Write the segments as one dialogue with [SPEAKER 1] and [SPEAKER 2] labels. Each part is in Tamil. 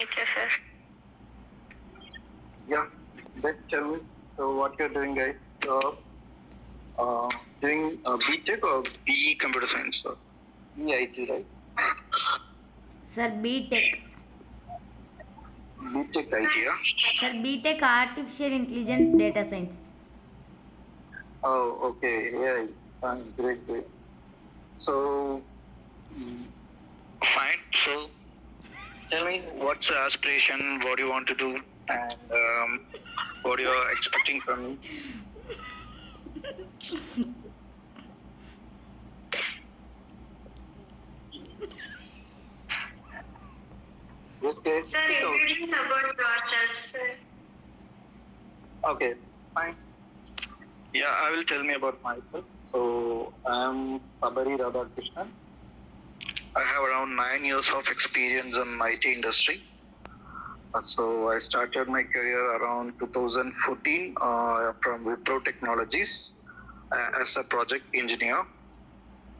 [SPEAKER 1] Okay, sir.
[SPEAKER 2] Yeah, let's tell me. So what you're doing, guys? So, doing BTech or BE Computer Science, sir? BIT, right?
[SPEAKER 3] Sir, BTech.
[SPEAKER 2] BTech IT, yeah?
[SPEAKER 3] Sir, BTech Artificial Intelligence Data Science.
[SPEAKER 2] Oh, okay. Yeah, fine. Great, great. So, fine. So, tell me, what's your aspiration? What do you want to do? And what you're expecting from me? Yes, guys.
[SPEAKER 1] Sir, introduce about yourself, sir.
[SPEAKER 2] Okay, fine. Yeah, I will tell me about myself. So, I'm Sabari Radhakrishnan. I have around 9 years of experience in IT industry. So, I started my career around 2014 from Wipro Technologies as a project engineer.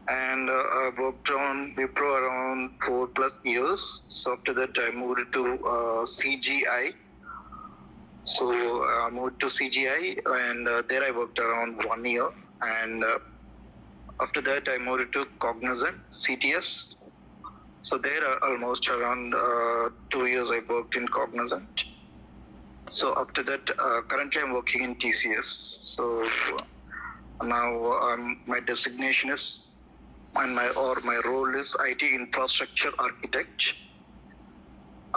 [SPEAKER 2] And I worked on Wipro around 4+ years. So, after that, I moved to CGI. So I moved to CGI, and there I worked around 1 year. And after that, I moved to Cognizant, CTS. So there, almost around 2 years, I worked in Cognizant. So after that, currently I'm working in TCS. So now my designation is, and my role is IT infrastructure architect.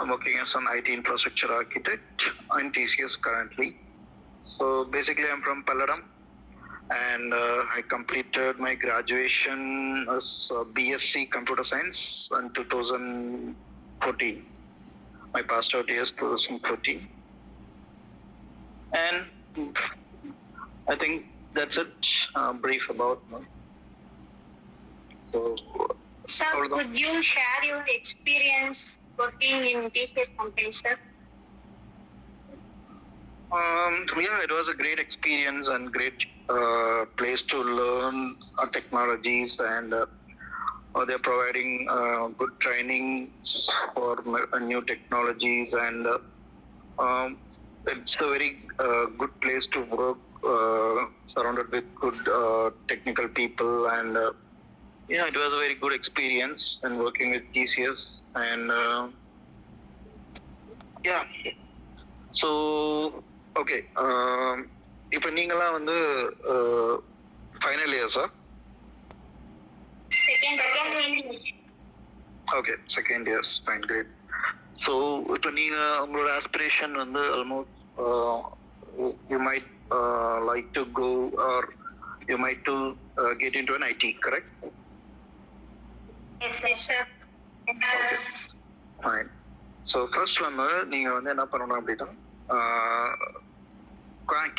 [SPEAKER 2] I'm working as an IT infrastructure architect in TCS currently. So basically, I'm from Palladam, and I completed my graduation as BSc Computer Science in 2014. My passed out year is 2014, and I think that's it. Brief about me. So,
[SPEAKER 1] Sir, could you share your experience working in TCS company, sir?
[SPEAKER 2] Yeah, it was a great experience and great place to learn technologies, and they're providing good training for new technologies, and it's a very good place to work, surrounded with good technical people, and yeah, it was a very good experience in working with TCS, and yeah. So okay, இப்போ நீங்களாம் வந்து ஃபைனல் இயர்ஸா?
[SPEAKER 1] Second.
[SPEAKER 2] Okay, second years, fine, great. So இப்போ நீங்கள் உங்களோட ஆஸ்பிரேஷன் வந்து almost you might like to go or you might to get into an IT, correct?
[SPEAKER 1] Yes, sir.
[SPEAKER 2] Okay, fine. So first வந்து நீங்கள் வந்து என்ன பண்ணணும் அப்படின்னா,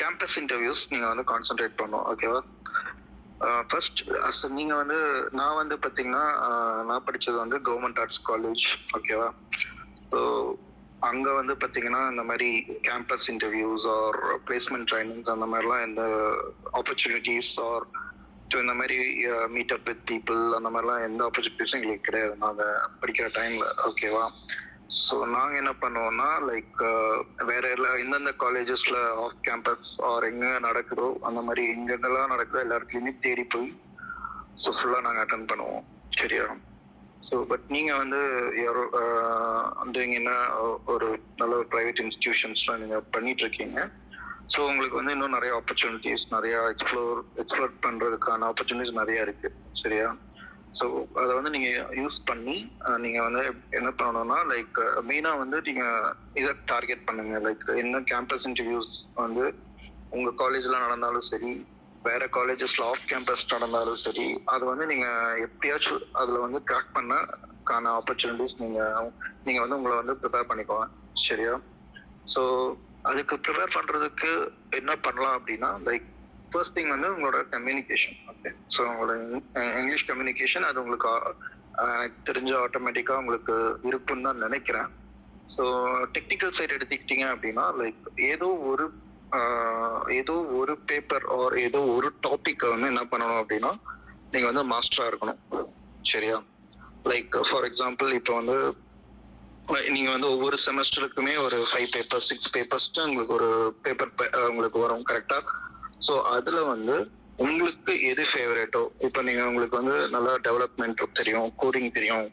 [SPEAKER 2] கேம்பஸ் இன்டர்வியூஸ் நீங்கள் வந்து கான்சென்ட்ரேட் பண்ணணும், ஓகேவா? ஃபர்ஸ்ட் நீங்கள் வந்து, நான் வந்து பார்த்தீங்கன்னா நான் படித்தது வந்து கவர்மெண்ட் ஆர்ட்ஸ் காலேஜ், ஓகேவா? ஸோ அங்கே வந்து பார்த்தீங்கன்னா இந்த மாதிரி campus interviews or placement trainings அந்த மாதிரிலாம் எந்த ஆப்பர்ச்சுனிட்டிஸ் ஆர் இந்த மாதிரி மீட் அப் வித் பீப்புள் அந்த மாதிரிலாம் எந்த ஆப்பர்ச்சுனிட்டிஸும் எங்களுக்கு கிடையாது நாங்கள் படிக்கிற டைமில், ஓகேவா? ஸோ நாங்கள் என்ன பண்ணுவோம்னா, லைக் வேற எந்தெந்த காலேஜஸில் ஆஃப் கேம்பஸ் ஆர் எங்கே நடக்குதோ அந்த மாதிரி எங்கெங்கெல்லாம் நடக்குதோ எல்லா இடத்துலையுமே தேடி போய் ஸோ ஃபுல்லாக நாங்கள் அட்டன் பண்ணுவோம், சரியா? ஸோ பட் நீங்கள் வந்து யாரோ என்ன ஒரு நல்ல ஒரு ப்ரைவேட் இன்ஸ்டிடியூஷன்ஸ்லாம் நீங்கள் பண்ணிகிட்ருக்கீங்க. ஸோ உங்களுக்கு வந்து இன்னும் நிறைய ஆப்பர்ச்சுனிட்டிஸ், நிறையா எக்ஸ்ப்ளோர் பண்ணுறதுக்கான ஆப்பர்ச்சுனிட்டிஸ் நிறையா இருக்குது, சரியா? ஸோ அதை வந்து நீங்கள் யூஸ் பண்ணி நீங்கள் வந்து என்ன பண்ணணும்னா, லைக் மெயினாக வந்து நீங்கள் இதை டார்கெட் பண்ணுங்கள். லைக் என்ன கேம்பஸ் இன்டர்வியூஸ் வந்து உங்கள் காலேஜில் நடந்தாலும் சரி, வேறு காலேஜஸில் ஆஃப் கேம்பஸ் நடந்தாலும் சரி, அது வந்து நீங்கள் எப்படியாச்சும் அதில் வந்து கிராக் பண்ணக்கான ஆப்பர்ச்சுனிட்டிஸ் நீங்கள் வந்து உங்களை வந்து ப்ரிப்பேர் பண்ணிக்கோங்க, சரியா? ஸோ அதுக்கு ப்ரிப்பேர் பண்ணுறதுக்கு என்ன பண்ணலாம் அப்படின்னா, லைக் ஃபர்ஸ்ட் திங் வந்து உங்களோட கம்யூனிகேஷன், ஓகே? ஸோ உங்களோட இங்கிலீஷ் கம்யூனிகேஷன் அது உங்களுக்கு தெரிஞ்ச ஆட்டோமேட்டிக்காக உங்களுக்கு இருக்குன்னு தான் நினைக்கிறேன். ஸோ டெக்னிக்கல் சைடு எடுத்துக்கிட்டீங்க அப்படின்னா, லைக் ஏதோ ஒரு பேப்பர் ஆர் ஏதோ ஒரு டாப்பிக்கை வந்து என்ன பண்ணணும் அப்படின்னா நீங்கள் வந்து மாஸ்டராக இருக்கணும், சரியா? லைக் ஃபார் எக்ஸாம்பிள் இப்போ வந்து நீங்க வந்து ஒவ்வொரு செமஸ்டருக்குமே ஒரு 5 பேப்பர்ஸ் 6 பேப்பர்ஸ் உங்களுக்கு ஒரு பேப்பர் உங்களுக்கு வரும் கரெக்டா. ஸோ அதுல வந்து உங்களுக்கு எது ஃபேவரேட்டோ, இப்போ நீங்க உங்களுக்கு வந்து நல்லா டெவலப்மெண்ட் தெரியும், கோடிங் தெரியும்,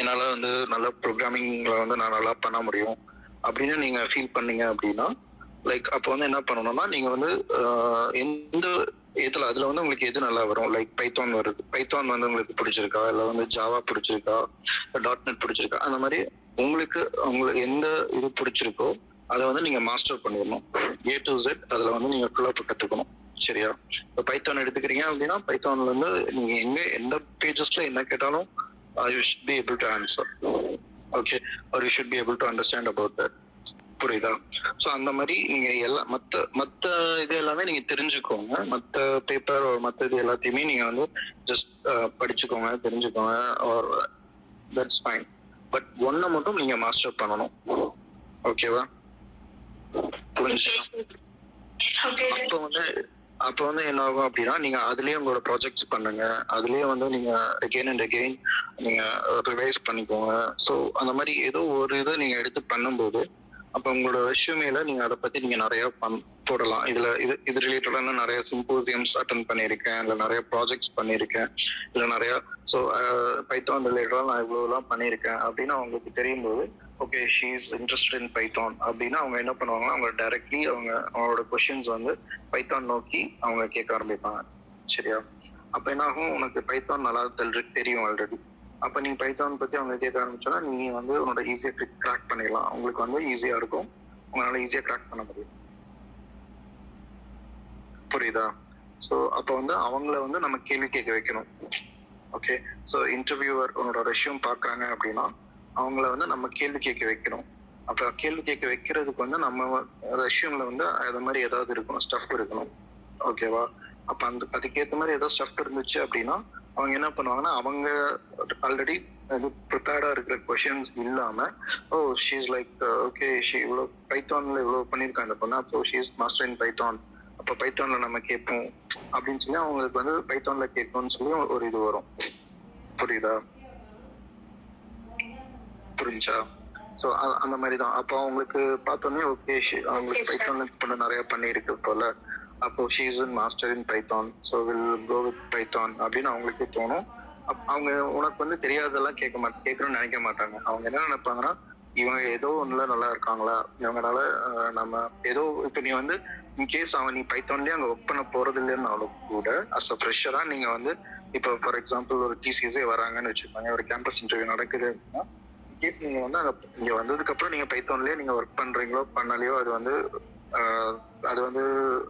[SPEAKER 2] என்னால வந்து நல்ல ப்ரோக்ராமிங்ல வந்து நான் நல்லா பண்ண முடியும் அப்படின்னு நீங்க ஃபீல் பண்ணீங்க அப்படின்னா, லைக் அப்போ வந்து என்ன பண்ணணும்னா நீங்க வந்து எந்த இதுல அதுல வந்து உங்களுக்கு எது நல்லா வரும், லைக் பைத்தான் வருது, பைத்தான் வந்து உங்களுக்கு பிடிச்சிருக்கா, இல்லை வந்து ஜாவா பிடிச்சிருக்கா, .NET பிடிச்சிருக்கா, அந்த மாதிரி உங்களுக்கு எந்த இது பிடிச்சிருக்கோ அதை வந்து நீங்க மாஸ்டர் பண்ணிடணும். A to Z அதுல வந்து நீங்க ஃபுல்லா கத்துக்கணும். சரியா. இப்போ பைத்தான் எடுத்துக்கிறீங்க அப்படின்னா பைத்தான்ல இருந்து நீங்க எந்த பேஜஸ்ல என்ன கேட்டாலும் you should be able to answer. Okay, or you should be able to understand about that. புரியுதா? ஸோ அந்த மாதிரி நீங்க எல்லாம் மற்ற இது எல்லாமே நீங்க தெரிஞ்சுக்கோங்க. மற்ற பேப்பர் மற்ற இது எல்லாத்தையுமே நீங்க வந்து ஜஸ்ட் படிச்சுக்கோங்க, தெரிஞ்சுக்கோங்க, ஆர் தட்ஸ் ஃபைன். பட் ஒன்றை மட்டும் நீங்க மாஸ்டர் பண்ணணும். ஓகேவா? புரிஞ்சு? அப்போ வந்து என்ன ஆகும் அப்படின்னா நீங்க அதுலயே உங்களோட ப்ராஜெக்ட்ஸ் பண்ணுங்க, அதுலயே வந்து நீங்க அகெயின் அண்ட் அகெயின் நீங்க ரிவைஸ் பண்ணிக்கோங்க. ஸோ அந்த மாதிரி ஏதோ ஒரு இதை நீங்க எடுத்து பண்ணும்போது அப்போ உங்களோட ரெஸ்யூமேல நீங்க அதை பத்தி நீங்க நிறைய போடலாம். இது ரிலேட்டடான நிறைய சிம்போசியம்ஸ் அட்டன் பண்ணியிருக்கேன், இல்லை நிறைய ப்ராஜெக்ட்ஸ் பண்ணியிருக்கேன், இல்லை நிறைய ஸோ பைத்தான் ரிலேட்டடாக நான் இவ்வளோலாம் பண்ணியிருக்கேன் அப்படின்னு அவங்களுக்கு தெரியும் போது okay she is interested in Python அப்படின்னா அவங்க என்ன பண்ணுவாங்கன்னா அவங்க டைரக்ட்லி அவங்களோட கொஷின்ஸ் வந்து பைத்தான் நோக்கி அவங்க கேட்க ஆரம்பிப்பாங்க. சரியா. அப்போ என்ன ஆகும், உனக்கு பைத்தான் நல்லா தெரியும் ஆல்ரெடி. அப்போ நீ பைத்தான் பற்றி அவங்க கேட்க ஆரம்பிச்சோன்னா நீ வந்து உன்னோட ஈஸியாக கிராக் பண்ணிடலாம். உங்களுக்கு வந்து ஈஸியாக இருக்கும், உங்களால் ஈஸியாக கிராக் பண்ண முடியும். புரியுதா? ஸோ அப்போ வந்து அவங்கள வந்து நம்ம கேள்வி கேட்க வைக்கணும். ஓகே. ஸோ இன்டர்வியூவர் உன்னோட ரெஷ்யூம் பார்க்குறாங்க அப்படின்னா அவங்கள வந்து நம்ம கேள்வி கேட்க வைக்கணும். அப்போ கேள்வி கேட்க வைக்கிறதுக்கு வந்து நம்ம ரெஷ்யூம்ல வந்து அது மாதிரி ஏதாவது இருக்கணும், ஸ்டஃப் இருக்கணும். ஓகேவா? அப்போ அதுக்கேற்ற மாதிரி ஏதாவது ஸ்டஃப் இருந்துச்சு அப்படின்னா அவங்க என்ன பண்ணுவாங்கன்னா அவங்க ஆல்ரெடி ப்ரிப்பேர்டா இருக்கிற கொஷின்ஸ் இல்லாம she is like okay she இவ்வளோ பைத்தான்ல இவ்வளோ பண்ணியிருக்காங்க அப்படின்னா அப்போ she is master in Python, அப்போ பைத்தான்ல நம்ம கேட்போம் அப்படின்னு சொல்லி அவங்களுக்கு வந்து பைத்தான்ல கேட்கணும்னு சொல்லி ஒரு இது வரும். புரியுதா? புரிஞ்சா? ஸோ அந்த மாதிரி தான். அப்போ அவங்களுக்கு பார்த்தோன்னே ஓகே அவங்களுக்கு பைத்தான் பண்ண நிறைய பண்ணியிருக்கு போல, அப்போ she is in master in Python, so will go with Python அப்படின்னு அவங்களுக்கு தோணும். அவங்க உனக்கு வந்து தெரியாததெல்லாம் கேட்கணும்னு நினைக்க மாட்டாங்க. அவங்க என்ன நினைப்பாங்கன்னா இவங்க ஏதோ ஒண்ணுல நல்லா இருக்காங்களா, இவங்கனால நம்ம ஏதோ இப்போ நீ வந்து இன்கேஸ் நீ பைத்தான்லயே அங்கே ஒர்க் பண்ண போறது இல்லைன்னாலும் கூட அஸ் அ ஃப்ரெஷரா நீங்க வந்து இப்போ ஃபார் எக்ஸாம்பிள் ஒரு டிசிஎஸ்ஏ வராங்கன்னு வச்சுக்கோங்க, ஒரு கேம்பஸ் இன்டர்வியூ நடக்குது அப்படின்னா இன்கேஸ் நீங்க வந்து இங்க வந்ததுக்கு அப்புறம் நீங்க பைத்தான்லயே நீங்க ஒர்க் பண்றீங்களோ பண்ணலையோ அது வந்து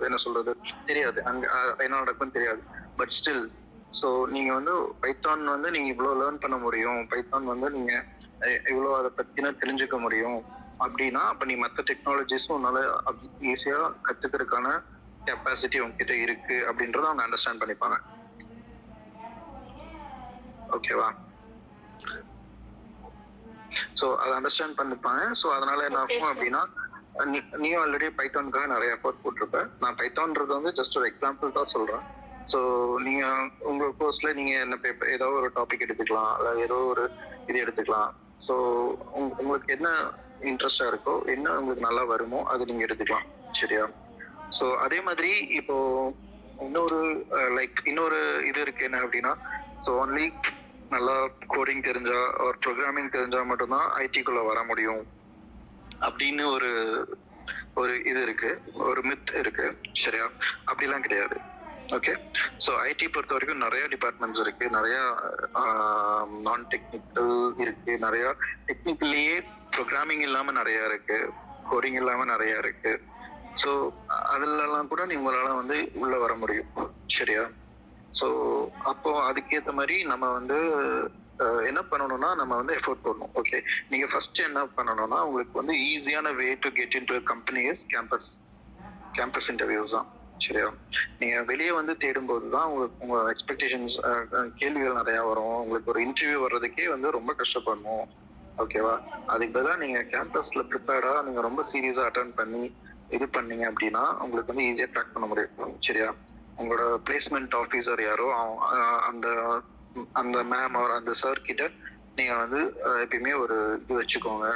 [SPEAKER 2] என்ன சொல்றது தெரியாது, அங்க என்ன நடக்கும்னு தெரியாது. பட் ஸ்டில் ஸோ நீங்க வந்து பைத்தான் வந்து நீங்க இவ்வளவு லேர்ன் பண்ண முடியும், பைத்தான் வந்து நீங்க இவ்வளவு அதை பத்தின தெரிஞ்சுக்க முடியும் அப்படின்னா அப்ப நீ மற்ற டெக்னாலஜிஸும் உன்னால ஈஸியா கத்துக்கிறதுக்கான கெப்பாசிட்டி உங்ககிட்ட இருக்கு அப்படின்றத அவங்க அண்டர்ஸ்டாண்ட் பண்ணிப்பாங்க. ஓகேவா? ஸோ அதை அண்டர்ஸ்டாண்ட் பண்ணிப்பாங்க. ஸோ அதனால என்ன ஆகும் அப்படின்னா நீயும் ஆல்ரெடி பைத்தானுக்காக நிறைய எஃபோர்ட் போட்டிருப்ப. நான் பைத்தான்றது வந்து ஜஸ்ட் ஒரு எக்ஸாம்பிள் தான் சொல்றேன். ஸோ நீங்க உங்க கோர்ஸ்ல நீங்க என்ன பேப்பர் ஏதோ ஒரு டாபிக் எடுத்துக்கலாம், இல்லை ஏதோ ஒரு இது எடுத்துக்கலாம். ஸோ உங்களுக்கு என்ன இன்ட்ரெஸ்டா இருக்கோ, என்ன உங்களுக்கு நல்லா வருமோ அது நீங்க எடுத்துக்கலாம். சரியா? ஸோ அதே மாதிரி இப்போ இன்னொரு இது இருக்கு என்ன அப்படின்னா ஸோ ஒன்லி நல்லா கோடிங் தெரிஞ்சா ஒரு ப்ரோக்ராமிங் தெரிஞ்சா மட்டும்தான் ஐடிக்குள்ள வர முடியும் அப்படின்னு ஒரு இது இருக்கு, ஒரு மித் இருக்கு. சரியா? அப்படிலாம் கிடையாது. ஓகே. ஸோ ஐடி பொறுத்த வரைக்கும் நிறைய டிபார்ட்மெண்ட்ஸ் இருக்கு, நிறைய நான் டெக்னிக்கல் இருக்கு, நிறைய டெக்னிக்கல்லையே ப்ரோக்ராமிங் இல்லாம நிறைய இருக்கு, கோடிங் இல்லாம நிறைய இருக்கு. ஸோ அதுலலாம் கூட உங்களால வந்து உள்ள வர முடியும். சரியா? ஸோ அப்போ அதுக்கேற்ற மாதிரி நம்ம வந்து என்ன பண்ணணும்னா நம்ம வந்து எஃபோர்ட் போடணும். ஓகே. நீங்க ஃபர்ஸ்ட் என்ன பண்ணணும்னா உங்களுக்கு வந்து ஈஸியான way to get in to company is campus interviews தான். சரியா? நீங்க வெளியே வந்து தேடும்போது தான் உங்க எக்ஸ்பெக்டேஷன்ஸ் கேள்விகள் நிறைய வரும். உங்களுக்கு ஒரு இன்டர்வியூ வர்றதுக்கே வந்து ரொம்ப கஷ்டப்படணும். ஓகேவா? அதுக்கு பதிலாக நீங்க கேம்பஸ்ல ப்ரிப்பேர்டா நீங்க ரொம்ப சீரியஸா அட்டென்ட் பண்ணி இது பண்ணீங்க அப்படின்னா உங்களுக்கு வந்து ஈஸியா ட்ராக் பண்ண முடியும். சரியா? உங்களோட பிளேஸ்மெண்ட் ஆஃபீஸர் யாரோ அந்த மேம் ஆர் அந்த சார் கிட்ட நீங்கள் வந்து எப்பயுமே ஒரு இது வச்சுக்கோங்க.